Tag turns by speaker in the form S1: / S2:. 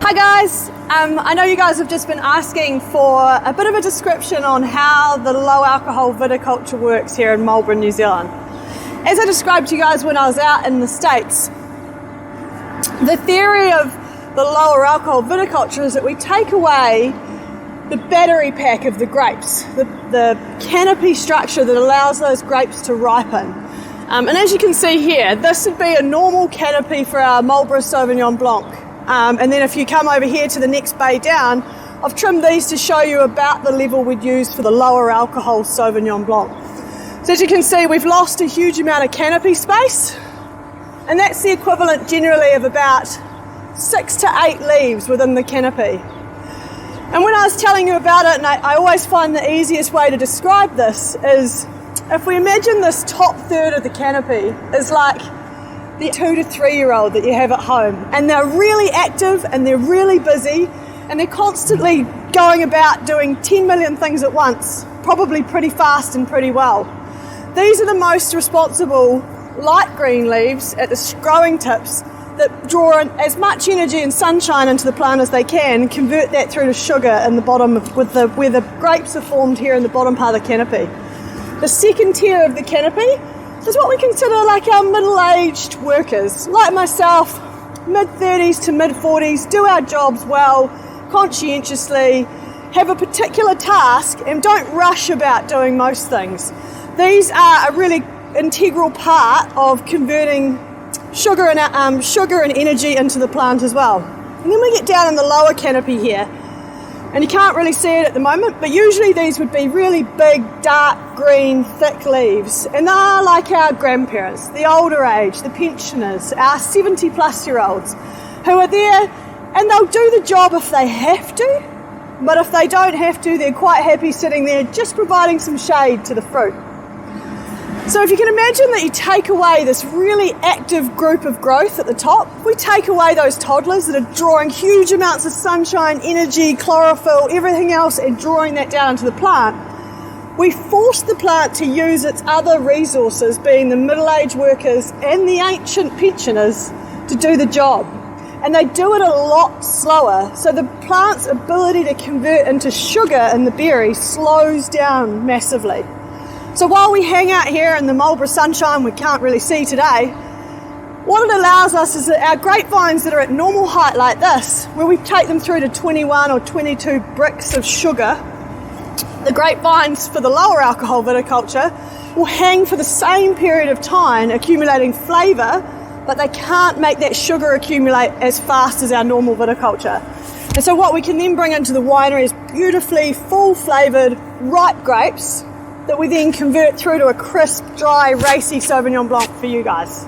S1: Hi guys, I know you guys have just been asking for a bit of a description on how the low alcohol viticulture works here in Marlborough, New Zealand. As I described to you guys when I was out in the States, the theory of the lower alcohol viticulture is that we take away the battery pack of the grapes, the canopy structure that allows those grapes to ripen. And as you can see here, this would be a normal canopy for our Marlborough Sauvignon Blanc. And then if you come over here to the next bay down, I've trimmed these to show you about the level we'd use for the lower alcohol Sauvignon Blanc. So as you can see, we've lost a huge amount of canopy space, and that's the equivalent generally of about 6 to 8 leaves within the canopy. And when I was telling you about it, and I always find the easiest way to describe this is, if we imagine this top third of the canopy is like the 2 to 3 year old that you have at home, and they're really active and they're really busy and they're constantly going about doing 10 million things at once, probably pretty fast and pretty well. These are the most responsible light green leaves at the growing tips that draw in as much energy and sunshine into the plant as they can and convert that through to sugar in the bottom where the grapes are formed here in the bottom part of the canopy. The second tier of the canopy is what we consider like our middle-aged workers, like myself, mid-30s to mid-40s, do our jobs well, conscientiously, have a particular task and don't rush about doing most things. These are a really integral part of converting sugar and energy into the plant as well. And then we get down in the lower canopy here, and you can't really see it at the moment, but usually these would be really big, dark green, thick leaves. And they're like our grandparents, the older age, the pensioners, our 70 plus year olds who are there, and they'll do the job if they have to, but if they don't have to, they're quite happy sitting there just providing some shade to the fruit. So if you can imagine that you take away this really active group of growth at the top, we take away those toddlers that are drawing huge amounts of sunshine, energy, chlorophyll, everything else, and drawing that down into the plant, we force the plant to use its other resources, being the middle-aged workers and the ancient pensioners, to do the job. And they do it a lot slower, so the plant's ability to convert into sugar in the berry slows down massively. So while we hang out here in the Marlborough sunshine we can't really see today, what it allows us is that our grapevines that are at normal height like this, where we take them through to 21 or 22 bricks of sugar, the grapevines for the lower alcohol viticulture will hang for the same period of time, accumulating flavour, but they can't make that sugar accumulate as fast as our normal viticulture. And so what we can then bring into the winery is beautifully full-flavoured, ripe grapes that we then convert through to a crisp, dry, racy Sauvignon Blanc for you guys.